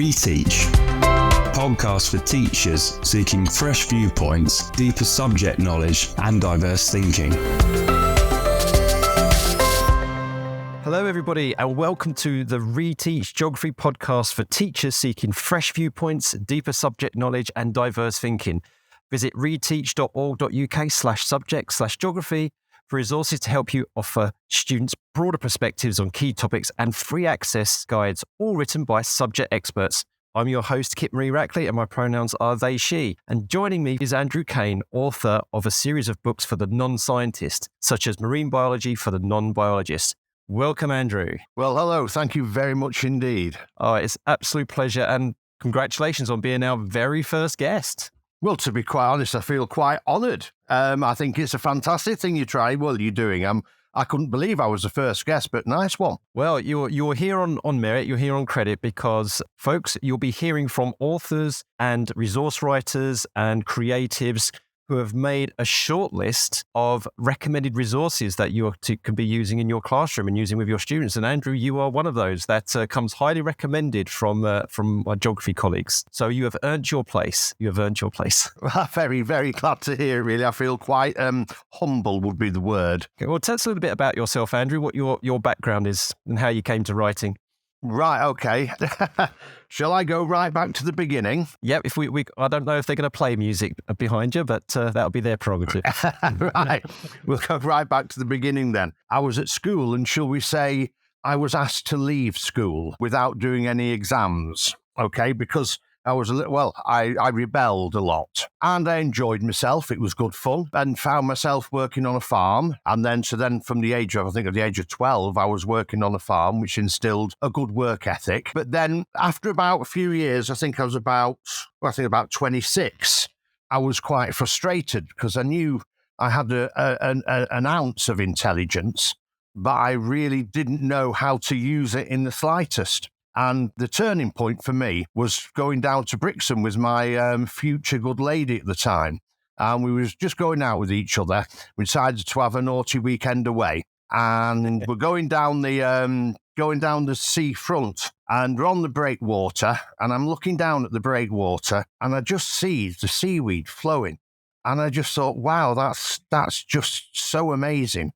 Reteach, podcast for teachers seeking fresh viewpoints, deeper subject knowledge, and diverse thinking. Hello, everybody, and welcome to the Reteach Geography podcast for teachers seeking fresh viewpoints, deeper subject knowledge, and diverse thinking. Visit reteach.org.uk/subject/geography for resources to help you offer students broader perspectives on key topics and free access guides, all written by subject experts. I'm your host, Kit Marie Rackley, and my pronouns are they, she. And joining me is Andrew Caine, author of a series of books for the non-scientist, such as Marine Biology for the Non-Biologist. Welcome, Andrew. Well, hello. Thank you very much indeed. Oh, it's an absolute pleasure, and congratulations on being our very first guest. Well, to be quite honest, I feel quite honoured. I think it's a fantastic thing you're doing. I couldn't believe I was the first guest, but nice one. Well, you're here on merit, you're here on credit because, folks, you'll be hearing from authors and resource writers and creatives who have made a short list of recommended resources that you can be using in your classroom and using with your students. And Andrew, you are one of those that comes highly recommended from my geography colleagues. So you have earned your place. You have earned your place. Well, very, very glad to hear, really. I feel quite humble would be the word. Okay, well, tell us a little bit about yourself, Andrew, what your background is and how you came to writing. Right, okay. Shall I go right back to the beginning? Yep, if we I don't know if they're going to play music behind you, but that'll be their prerogative. Right, we'll go right back to the beginning then. I was at school and shall we say I was asked to leave school without doing any exams, okay, because I was I rebelled a lot and I enjoyed myself. It was good fun and found myself working on a farm. And then from the age of 12, I was working on a farm, which instilled a good work ethic. But then after about a few years, I think I was about 26, I was quite frustrated because I knew I had an ounce of intelligence, but I really didn't know how to use it in the slightest. And the turning point for me was going down to Brixham with my future good lady at the time. And we was just going out with each other. We decided to have a naughty weekend away. And we're going down the seafront. And we're on the breakwater. And I'm looking down at the breakwater. And I just see the seaweed flowing. And I just thought, wow, that's just so amazing.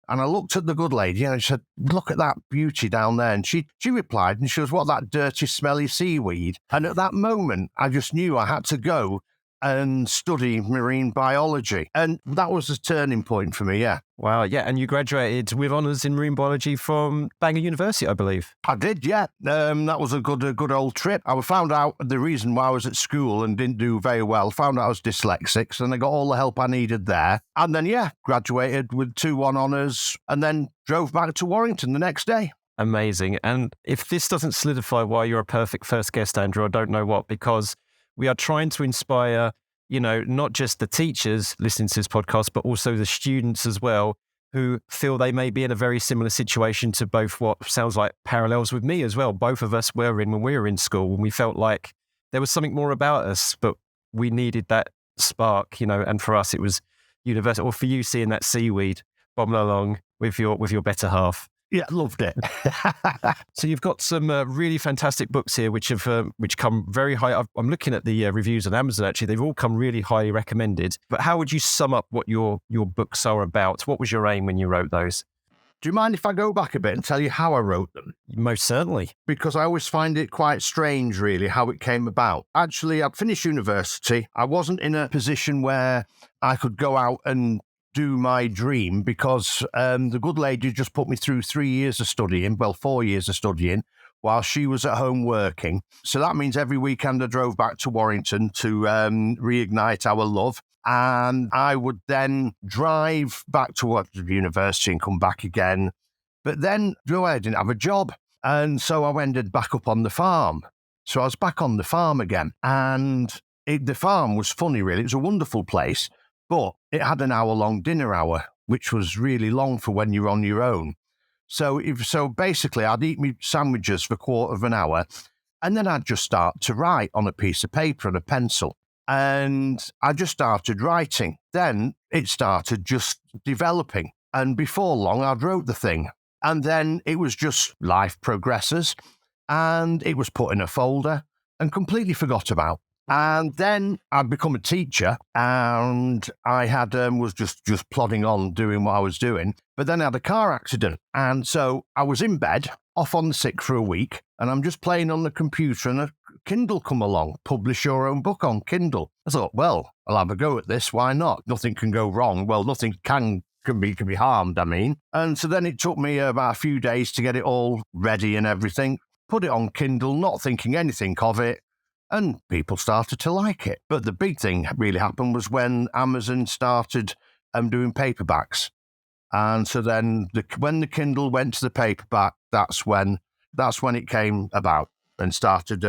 And I looked at the good lady and I said, look at that beauty down there. And she replied and she was, what, that dirty, smelly seaweed? And at that moment, I just knew I had to go and study marine biology. And that was the turning point for me, yeah. Wow, yeah. And you graduated with honours in marine biology from Bangor University, I believe. I did, yeah. That was a good old trip. I found out the reason why I was at school and didn't do very well. Found out I was dyslexic, and I got all the help I needed there. And then, yeah, graduated with 2-1 honours and then drove back to Warrington the next day. Amazing. And if this doesn't solidify why you're a perfect first guest, Andrew, I don't know what, because we are trying to inspire, not just the teachers listening to this podcast, but also the students as well, who feel they may be in a very similar situation to both what sounds like parallels with me as well. Both of us were in when we were in school, and we felt like there was something more about us, but we needed that spark, and for us it was university, or for you seeing that seaweed bobbing along with your better half. Yeah, loved it. So you've got some really fantastic books here, which come very high. I'm looking at the reviews on Amazon. Actually, they've all come really highly recommended. But how would you sum up what your books are about? What was your aim when you wrote those? Do you mind if I go back a bit and tell you how I wrote them? Most certainly. Because I always find it quite strange, really, how it came about. Actually, I'd finished university. I wasn't in a position where I could go out and do my dream because the good lady just put me through 4 years of studying, while she was at home working. So that means every weekend I drove back to Warrington to reignite our love. And I would then drive back to university and come back again. But then I didn't have a job. And so I ended back up on the farm. So I was back on the farm again. And the farm was funny, really. It was a wonderful place. But it had an hour-long dinner hour, which was really long for when you're on your own. So basically, I'd eat my sandwiches for a quarter of an hour, and then I'd just start to write on a piece of paper and a pencil. And I just started writing. Then it started just developing. And before long, I'd wrote the thing. And then it was just life progresses. And it was put in a folder. and completely forgot about. And then I'd become a teacher, and I had was just plodding on doing what I was doing. But then I had a car accident, and so I was in bed, off on the sick for a week, and I'm just playing on the computer, and a Kindle come along, publish your own book on Kindle. I thought, well, I'll have a go at this. Why not? Nothing can go wrong. Well, nothing can be harmed, I mean. And so then it took me about a few days to get it all ready and everything. Put it on Kindle, not thinking anything of it. And people started to like it. But the big thing really happened was when Amazon started doing paperbacks. And so then when the Kindle went to the paperback, that's when it came about and started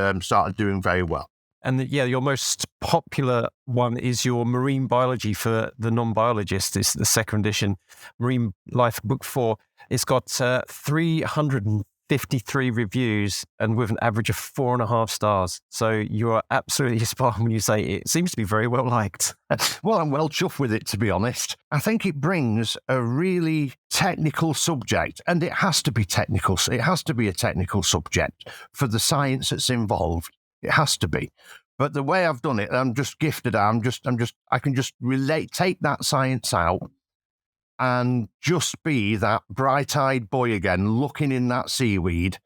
doing very well. And your most popular one is your Marine Biology for the Non-Biologist. It's the second edition, Marine Life Book 4. It's got 353 reviews and with an average of 4.5 stars. So you are absolutely spot on when you say it seems to be very well liked. Well, I'm well chuffed with it, to be honest. I think it brings a really technical subject, and it has to be technical. It has to be a technical subject for the science that's involved. It has to be. But the way I've done it, I'm just gifted. I can just take that science out and just be that bright-eyed boy again, looking in that seaweed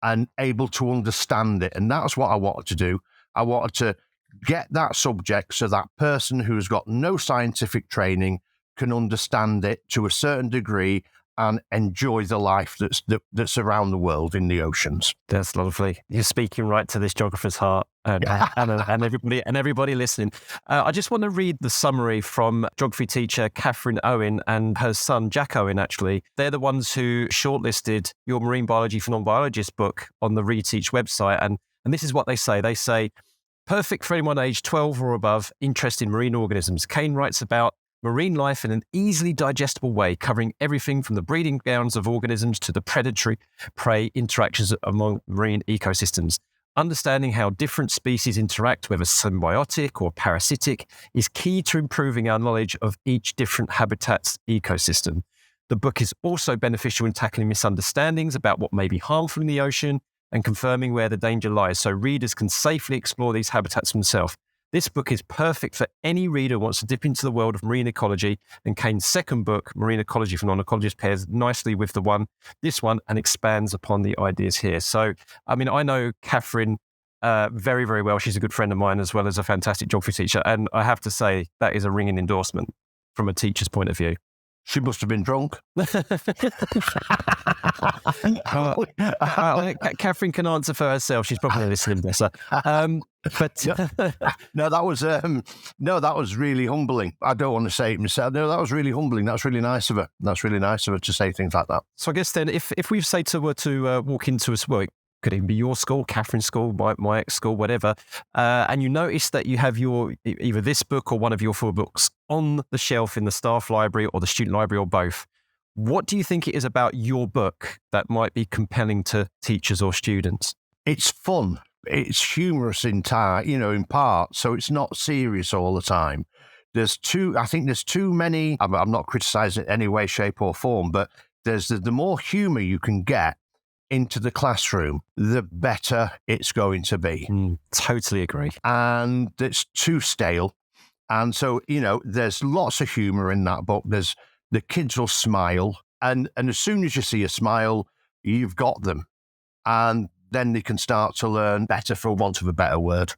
and able to understand it. And that's what I wanted to do. I wanted to get that subject so that person who's got no scientific training can understand it to a certain degree and enjoy the life that's around the world in the oceans. That's lovely. You're speaking right to this geographer's heart and everybody listening. I just want to read the summary from geography teacher Catherine Owen and her son Jack Owen, actually. They're the ones who shortlisted your Marine Biology for Non-Biologists book on the Reteach website. And this is what they say. They say, perfect for anyone aged 12 or above, interested in marine organisms. Caine writes about marine life in an easily digestible way, covering everything from the breeding grounds of organisms to the predatory-prey interactions among marine ecosystems. Understanding how different species interact, whether symbiotic or parasitic, is key to improving our knowledge of each different habitat's ecosystem. The book is also beneficial in tackling misunderstandings about what may be harmful in the ocean and confirming where the danger lies, so readers can safely explore these habitats themselves. This book is perfect for any reader who wants to dip into the world of marine ecology, and Caine's second book, Marine Ecology for Non-Ecologists, pairs nicely with this one and expands upon the ideas here. So, I mean, I know Catherine very, very well. She's a good friend of mine as well as a fantastic geography teacher. And I have to say that is a ringing endorsement from a teacher's point of view. She must have been drunk. Catherine can answer for herself. She's probably listening better. No, that was really humbling. I don't want to say it myself. No, that was really humbling. That's really nice of her. That's really nice of her to say things like that. So I guess then, if we say to her to walk into a school, it could even be your school, Catherine's school, my ex school, whatever, and you notice that you have either this book or one of your 4 books on the shelf in the staff library or the student library or both. What do you think it is about your book that might be compelling to teachers or students? It's fun. It's humorous in part, so it's not serious all the time. I think there's too many, I'm not criticizing it in any way, shape or form, but there's the more humor you can get into the classroom, the better it's going to be. Totally agree. And it's too stale. And so, there's lots of humor in that book. The kids will smile. And as soon as you see a smile, you've got them. And then they can start to learn better, for want of a better word.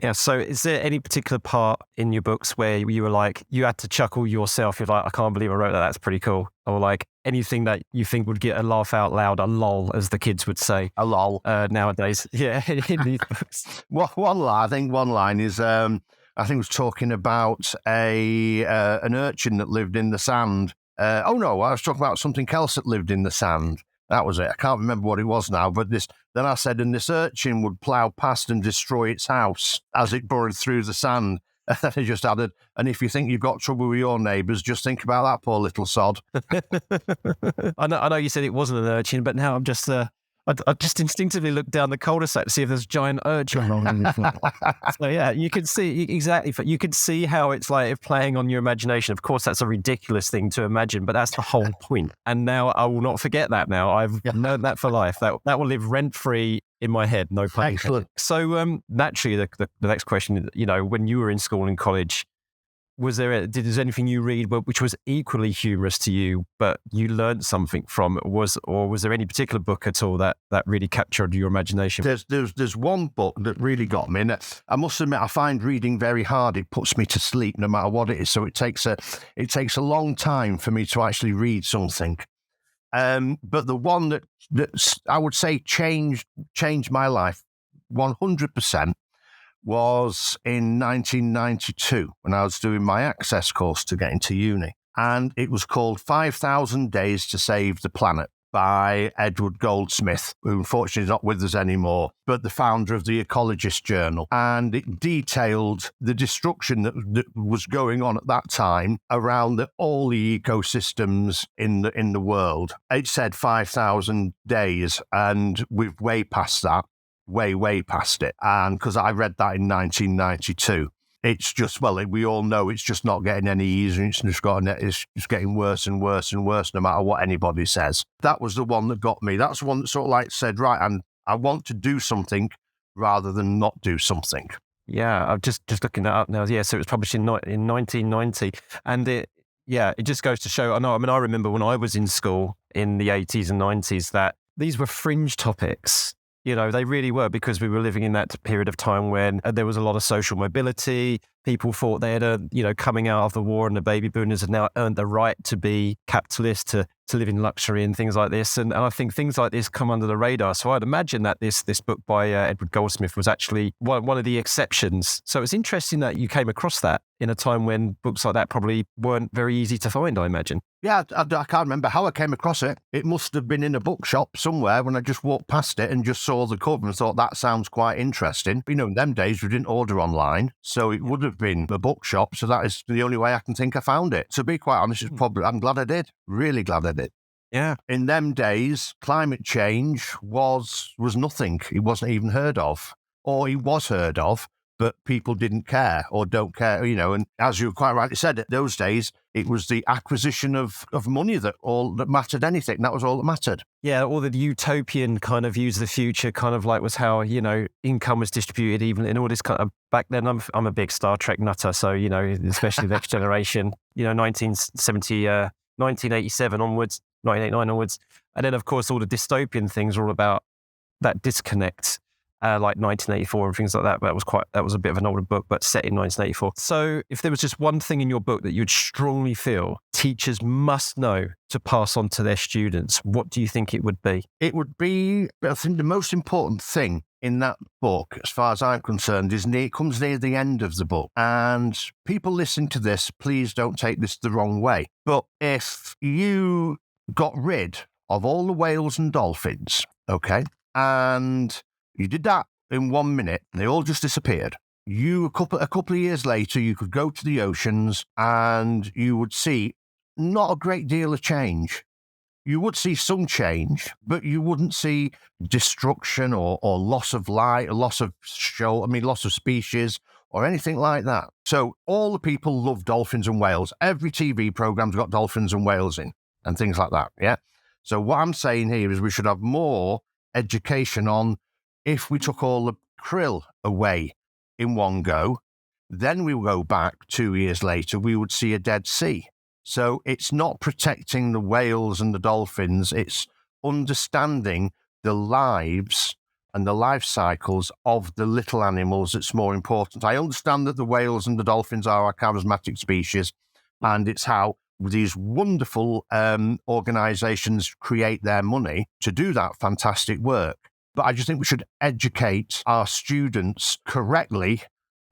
Yeah. So is there any particular part in your books where you were like, you had to chuckle yourself? You're like, I can't believe I wrote that. That's pretty cool. Or like anything that you think would get a laugh out loud, a lol, as the kids would say. A lol. Nowadays. Yeah. In these books. One line is, I think it was talking about an urchin that lived in the sand. I was talking about something else that lived in the sand. That was it. I can't remember what it was now, but then I said, and this urchin would plough past and destroy its house as it burrowed through the sand. And then I just added, and if you think you've got trouble with your neighbours, just think about that poor little sod. I know you said it wasn't an urchin, but now I'm just... I just instinctively looked down the cul-de-sac to see if there's a giant urchin. So yeah, you can see exactly. You can see how it's like playing on your imagination. Of course, that's a ridiculous thing to imagine, but that's the whole point. And now I will not forget that. Now I've learned that for life. That will live rent-free in my head. No pun. Excellent. So naturally, the next question, when you were in school and college, was there anything you read which was equally humorous to you, but you learned something from it? Or was there any particular book at all that really captured your imagination? There's one book that really got me, and I must admit I find reading very hard. It puts me to sleep no matter what it is. So it takes a long time for me to actually read something. But the one that I would say changed my life 100%. Was in 1992 when I was doing my access course to get into uni. And it was called 5,000 Days to Save the Planet by Edward Goldsmith, who unfortunately is not with us anymore, but the founder of the Ecologist Journal. And it detailed the destruction that was going on at that time around all the ecosystems in the world. It said 5,000 days, and we're way past that. Way past it. And because I read that in 1992, it's just, we all know it's just not getting any easier. It's just getting worse and worse and worse, no matter what anybody says. That was the one that got me. That's the one that sort of like said, right, and I want to do something rather than not do something. Yeah, I'm just looking that up now. Yeah, so it was published in 1990. And it just goes to show, I remember when I was in school in the 80s and 90s that these were fringe topics. They really were, because we were living in that period of time when there was a lot of social mobility. People thought they had coming out of the war, and the baby boomers had now earned the right to be capitalist, to live in luxury and things like this. And I think things like this come under the radar. So I'd imagine that this book by Edward Goldsmith was actually one of the exceptions. So it's interesting that you came across that in a time when books like that probably weren't very easy to find, I imagine. Yeah, I can't remember how I came across it. It must have been in a bookshop somewhere when I just walked past it and just saw the cover and thought, that sounds quite interesting. In them days, we didn't order online, so it would have been a bookshop. So that is the only way I can think I found it. To be quite honest, I'm glad I did. Really glad I did. Yeah. In them days, climate change was nothing. It wasn't even heard of. Or it was heard of, but people didn't care or don't care, and as you quite rightly said, those days, it was the acquisition of money that mattered anything. That was all that mattered. Yeah, all the utopian kind of views of the future kind of like was how, income was distributed, even in all this kind of, back then, I'm a big Star Trek nutter. So, especially the Next Generation, 1987 onwards, 1989 onwards. And then, of course, all the dystopian things are all about that disconnect. Like 1984 and things like that. That was a bit of an older book, but set in 1984. So if there was just one thing in your book that you'd strongly feel teachers must know to pass on to their students, what do you think it would be? It would be, I think the most important thing in that book, as far as I'm concerned, is it comes near the end of the book. And people listening to this, please don't take this the wrong way. But if you got rid of all the whales and dolphins, okay, and you did that in 1 minute, and they all just disappeared. A couple of years later, you could go to the oceans and you would see not a great deal of change. You would see some change, but you wouldn't see destruction or loss of light, loss of species or anything like that. So all the people love dolphins and whales. Every TV program's got dolphins and whales in and things like that, yeah? So what I'm saying here is we should have more education on if we took all the krill away in one go, then we will go back 2 years later, we would see a dead sea. So it's not protecting the whales and the dolphins, it's understanding the lives and the life cycles of the little animals that's more important. I understand that the whales and the dolphins are our charismatic species, and it's how these wonderful organisations create their money to do that fantastic work. But I just think we should educate our students correctly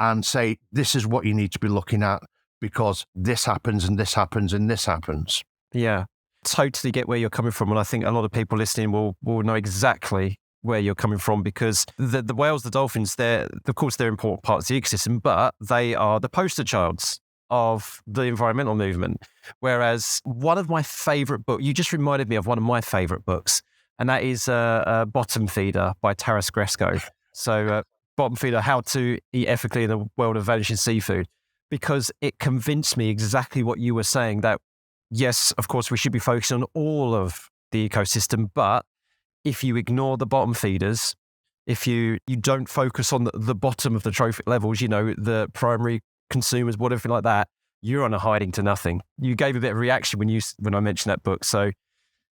and say, this is what you need to be looking at because this happens and this happens and this happens. Yeah, totally get where you're coming from. And I think a lot of people listening will know exactly where you're coming from, because the whales, the dolphins, of course, they're important parts of the ecosystem, but they are the poster childs of the environmental movement. Whereas one of my favourite books, you just reminded me of one of my favourite books, and that is Bottom Feeder by Taras Gresko. So Bottom Feeder, How to Eat Ethically in the World of Vanishing Seafood, because it convinced me exactly what you were saying, that yes, of course, we should be focusing on all of the ecosystem, but if you ignore the bottom feeders, if you don't focus on the bottom of the trophic levels, the primary consumers, whatever like that, you're on a hiding to nothing. You gave a bit of reaction when I mentioned that book. So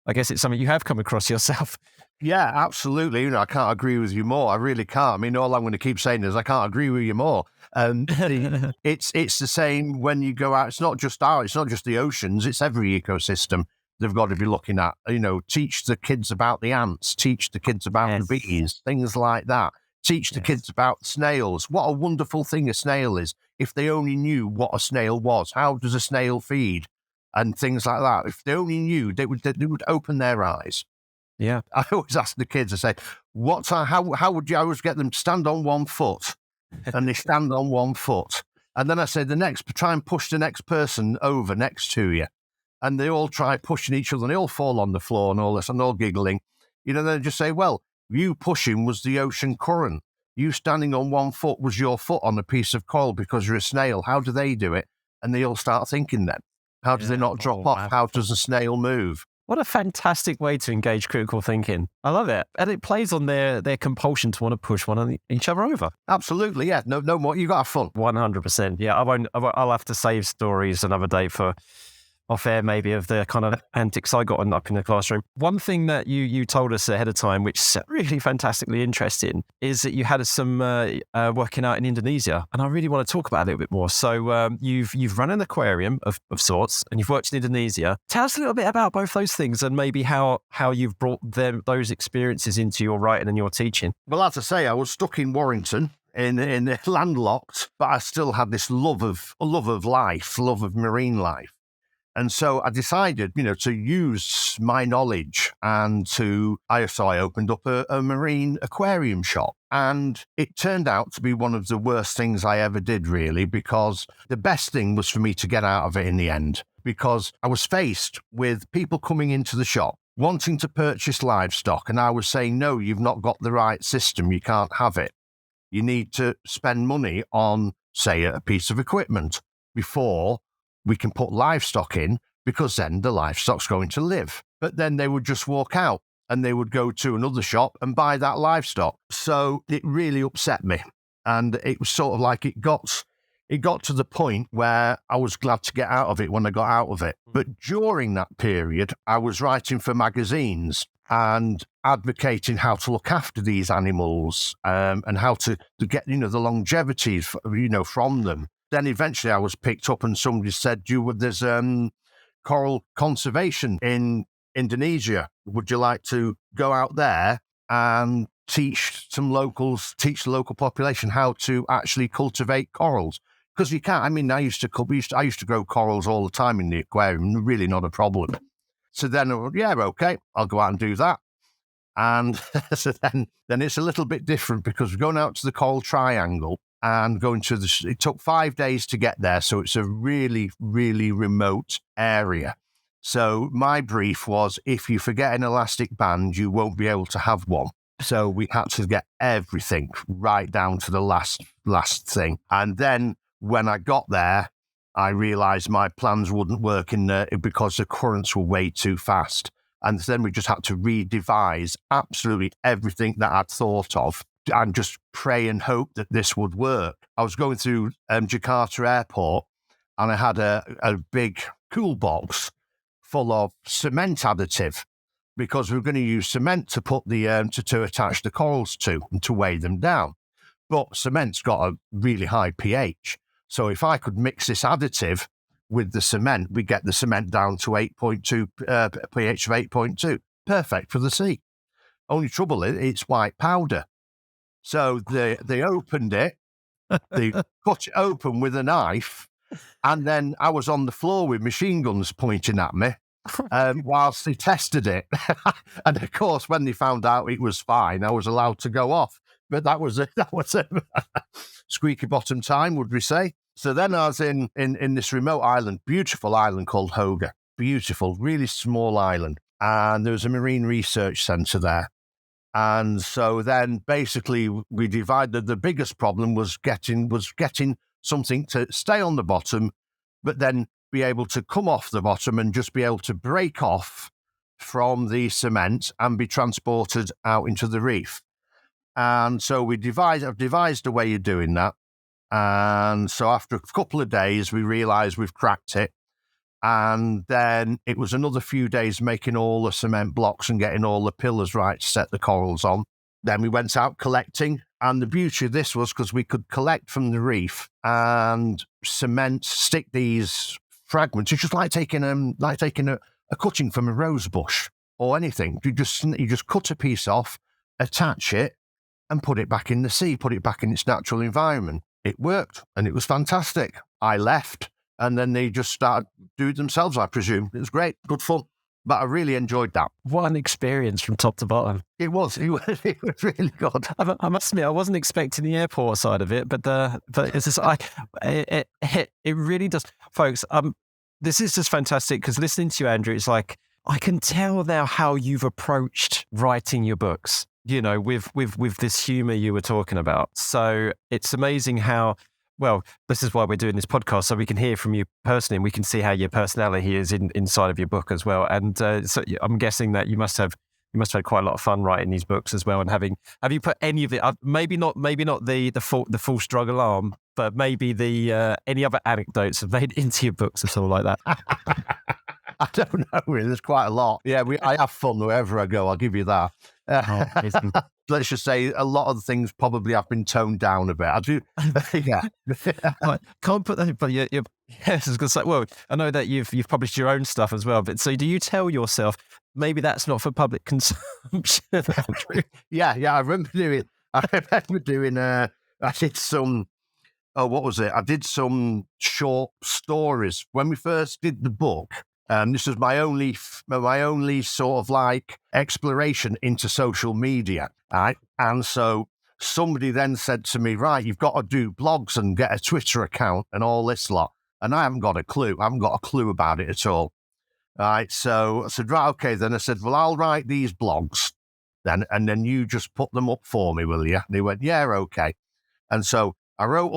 I guess it's something you have come across yourself. Yeah, absolutely. I can't agree with you more. I really can't. I mean, all I'm going to keep saying is I can't agree with you more. It's the same when you go out. It's not just the oceans. It's every ecosystem they've got to be looking at. Teach the kids about the ants. Teach the kids about the bees. Things like that. Teach the kids about snails. What a wonderful thing a snail is. If they only knew what a snail was. How does a snail feed? And things like that. If they only knew, they would open their eyes. Yeah. I always ask the kids, I say, how would you always get them to stand on one foot? And they stand on one foot. And then I say, try and push the next person over next to you. And they all try pushing each other and they all fall on the floor and all this and all giggling. They just say, well, you pushing was the ocean current. You standing on one foot was your foot on a piece of coral because you're a snail. How do they do it? And they all start thinking then. How do they not drop off? How does a snail move? What a fantastic way to engage critical thinking. I love it. And it plays on their compulsion to want to push each other over. Absolutely, yeah. No more. You got to have fun. 100%. Yeah, I'll have to save stories another day for off air, maybe, of the kind of antics I got up in the classroom. One thing that you told us ahead of time, which is really fantastically interesting, is that you had some working out in Indonesia. And I really want to talk about it a little bit more. So you've run an aquarium of sorts and you've worked in Indonesia. Tell us a little bit about both those things and maybe how you've brought those experiences into your writing and your teaching. Well, as I say, I was stuck in Warrington, in landlocked, but I still had this love of life, love of marine life. And so I decided, to use my knowledge and so I opened up a marine aquarium shop. And it turned out to be one of the worst things I ever did, really, because the best thing was for me to get out of it in the end, because I was faced with people coming into the shop wanting to purchase livestock. And I was saying, no, you've not got the right system. You can't have it. You need to spend money on, say, a piece of equipment before we can put livestock in, because then the livestock's going to live. But then they would just walk out and they would go to another shop and buy that livestock. So it really upset me. And it was sort of like it got to the point where I was glad to get out of it when I got out of it. But during that period, I was writing for magazines and advocating how to look after these animals and how to get, the longevity, from them. Then eventually I was picked up and somebody said, there's coral conservation in Indonesia. Would you like to go out there and teach the local population how to actually cultivate corals? Because you can't. I mean, I used to grow corals all the time in the aquarium, really not a problem. So then, okay, I'll go out and do that. And so then it's a little bit different because we're going out to the Coral Triangle and going to it took 5 days to get there. So it's a really, really remote area. So my brief was, if you forget an elastic band, you won't be able to have one. So we had to get everything right down to the last thing. And then when I got there, I realized my plans wouldn't work in there because the currents were way too fast. And then we just had to redevise absolutely everything that I'd thought of and just pray and hope that this would work. I was going through Jakarta airport and I had a big cool box full of cement additive because we were going to use cement to put the to attach the corals to and to weigh them down. But cement's got a really high pH. So if I could mix this additive with the cement, we get the cement down to 8.2, pH of 8.2. Perfect for the sea. Only trouble is it's white powder. So they opened it, they cut it open with a knife, and then I was on the floor with machine guns pointing at me whilst they tested it. And of course, when they found out it was fine, I was allowed to go off. But that was a squeaky bottom time, would we say? So then I was in this remote island, beautiful island called Hoga. Beautiful, really small island. And there was a marine research centre there. And so then basically we divided. The biggest problem was getting something to stay on the bottom, but then be able to come off the bottom and just be able to break off from the cement and be transported out into the reef. And so I've devised a way of doing that. And so after a couple of days, we realised we've cracked it. And then it was another few days making all the cement blocks and getting all the pillars right to set the corals on. Then we went out collecting. And the beauty of this was because we could collect from the reef and stick these fragments. It's just like taking a cutting from a rose bush or anything. You just cut a piece off, attach it, and put it back in the sea, put it back in its natural environment. It worked, and it was fantastic. I left, and then they just started doing it themselves, I presume. It was great, good fun. But I really enjoyed that. What an experience from top to bottom. It was really good. I must admit, I wasn't expecting the airport side of it, but it's just it really does, folks. This is just fantastic because listening to you, Andrew, it's like I can tell now how you've approached writing your books. You know, with this humour you were talking about. So it's amazing how. Well, this is why we're doing this podcast, so we can hear from you personally, and we can see how your personality is inside of your book as well. And so I'm guessing that you must have had quite a lot of fun writing these books as well. And have you put any of it? Maybe not the full struggle alarm, but maybe the any other anecdotes have made into your books or something like that. I don't know. Really, there's quite a lot. Yeah, I have fun wherever I go. I'll give you that. Let's just say a lot of the things probably have been toned down a bit. I do, yeah. Can't put that, but yes, I was going to say. Well, I know that you've published your own stuff as well. But so, do you tell yourself maybe that's not for public consumption, Andrew? Yeah. I remember doing. I did some. Oh, what was it? I did some short stories when we first did the book. This was my only sort of like exploration into social media, right? And so somebody then said to me, right, you've got to do blogs and get a Twitter account and all this lot. And I haven't got a clue. I haven't got a clue about it at all. Right. So I said, right, okay. Then I said, well, I'll write these blogs then, and then you just put them up for me, will you? And they went, yeah, okay. And so I wrote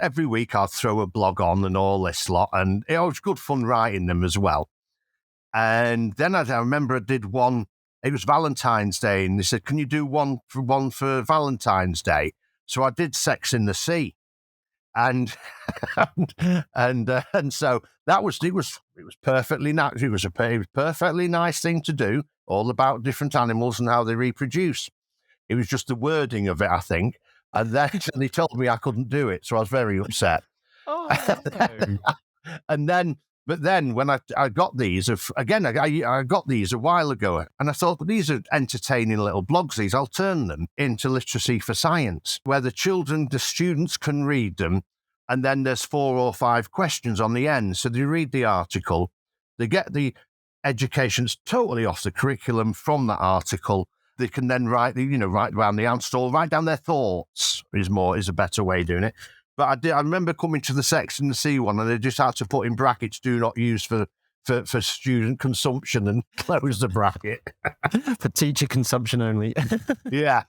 every week I'd throw a blog on and all this lot, and it was good fun writing them as well. And then I remember I did one, it was Valentine's Day, and they said, can you do one for Valentine's Day? So I did Sex in the Sea. And and so it was perfectly nice. It was a perfectly nice thing to do, all about different animals and how they reproduce. It was just the wording of it, I think. And then they told me I couldn't do it, so I was very upset. But then when I got these, I got these a while ago, and I thought, well, these are entertaining little blogs. I'll turn them into literacy for science, where the students can read them, and then there's 4 or 5 questions on the end. So they read the article, they get the education's totally off the curriculum from that article. They can then write down the answer, or write down their thoughts is a better way of doing it. But I remember coming to the Sex and the Sea one, and they just had to put in brackets, do not use for student consumption, and close the bracket. For teacher consumption only. Yeah.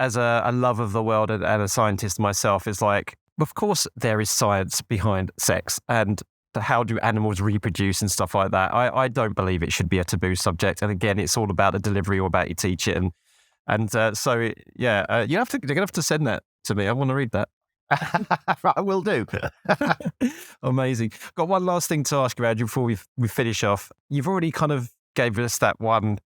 As a lover of the world and a scientist myself, it's like, of course there is science behind sex and how do animals reproduce and stuff like that. I don't believe it should be a taboo subject. And again, it's all about the delivery or about you teach it. They're going to have to send that to me. I want to read that. Right, I will do. Amazing. Got one last thing to ask you, Andrew, before we finish off. You've already kind of gave us that one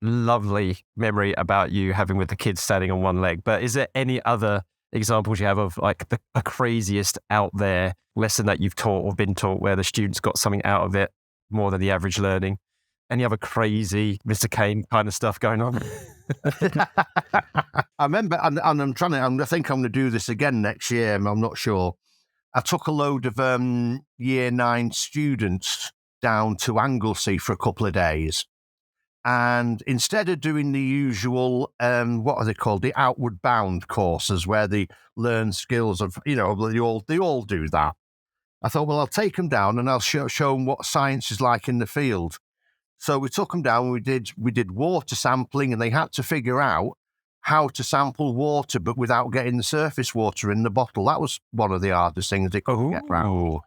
lovely memory about you having with the kids standing on one leg. But is there any other examples you have of like the craziest out there lesson that you've taught or been taught where the students got something out of it more than the average learning? Any other crazy Mr. Caine kind of stuff going on? I remember, and I think I'm going to do this again next year. I'm not sure. I took a load of year 9 students down to Anglesey for a couple of days. And instead of doing the usual, what are they called? The outward bound courses where they learn skills of, they all do that. I thought, well, I'll take them down and I'll show them what science is like in the field. So we took them down. We did water sampling, and they had to figure out how to sample water, but without getting the surface water in the bottle. That was one of the hardest things they couldn't get around.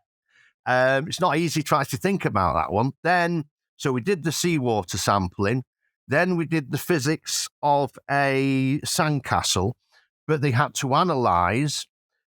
It's not easy trying to think about that one. So we did the seawater sampling, Then we did the physics of a sandcastle, but they had to analyse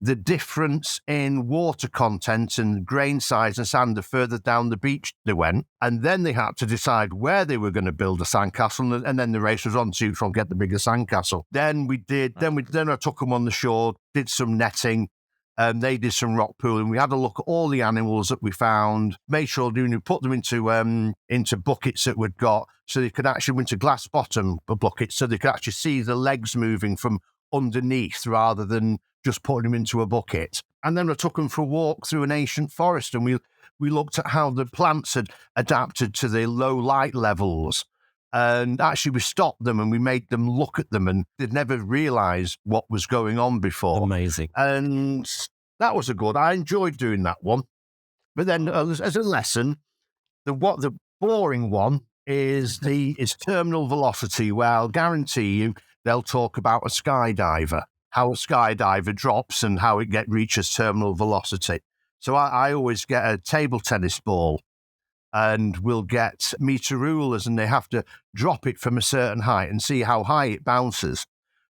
the difference in water content and grain size and sand the further down the beach they went. And then they had to decide where they were going to build a sandcastle. And then the race was on to try and get the bigger sandcastle. Then I took them on the shore, did some netting. They did some rock pooling. We had a look at all the animals that we found, made sure we put them into buckets that we'd got, so they could actually into glass bottom buckets, so they could actually see the legs moving from underneath rather than just putting them into a bucket. And then I took them for a walk through an ancient forest, and we looked at how the plants had adapted to the low light levels. And actually, we stopped them and we made them look at them, and they'd never realised what was going on before. Amazing. And that was I enjoyed doing that one. But then as a lesson, the boring one is terminal velocity, where I'll guarantee you they'll talk about a skydiver, how a skydiver drops and how it reaches terminal velocity. So I always get a table tennis ball, and we'll get meter rulers, and they have to drop it from a certain height and see how high it bounces.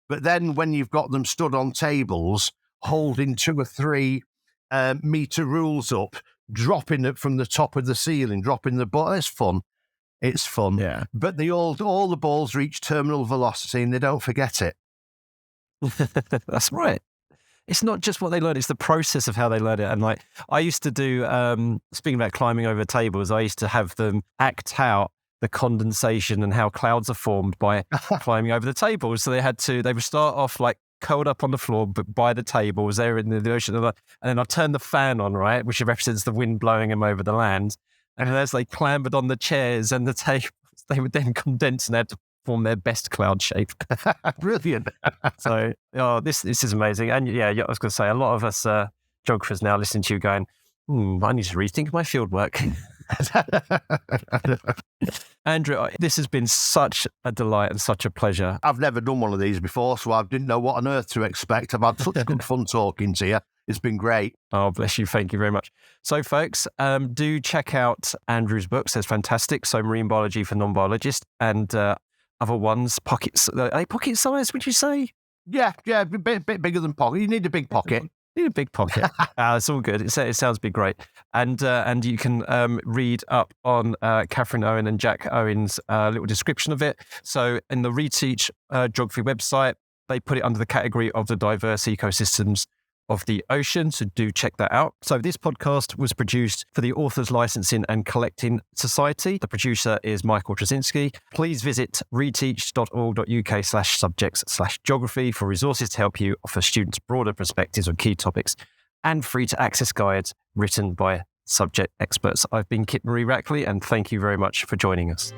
But then when you've got them stood on tables, holding 2 or 3 meter rules up, dropping it from the top of the ceiling, dropping the ball, it's fun. It's fun. Yeah. But all the balls reach terminal velocity and they don't forget it. That's right. It's not just what they learn, it's the process of how they learn it. And like I used to do, speaking about climbing over tables, I used to have them act out the condensation and how clouds are formed by climbing over the tables. So they would start off like curled up on the floor, but by the tables, they're in the ocean. And then I'd turn the fan on, right, which represents the wind blowing them over the land. And as they clambered on the chairs and the tables, they would then condense and they had to form their best cloud shape. Brilliant. So, this is amazing. And yeah, I was going to say, a lot of us geographers now listening to you going, I need to rethink my field work. Andrew, this has been such a delight and such a pleasure. I've never done one of these before, so I didn't know what on earth to expect. I've had such good fun talking to you. It's been great. Oh, bless you. Thank you very much. So, folks, do check out Andrew's books. There's fantastic. So, Marine Biology for Non-Biologists, and other ones, pockets. Are they pocket size, would you say? Yeah, a bit bigger than pocket. You need a big pocket. Need a big pocket. It's all good. It sounds be great. And you can read up on Catherine Owen and Jack Owen's little description of it. So in the Reteach geography website, they put it under the category of the diverse ecosystems of the ocean. So do check that out. So this podcast was produced for the Authors Licensing and Collecting Society. The producer is Michael Trzynski. Please visit reteach.org.uk/subjects/geography for resources to help you offer students broader perspectives on key topics and free to access guides written by subject experts. I've been Kit Marie Rackley, and thank you very much for joining us.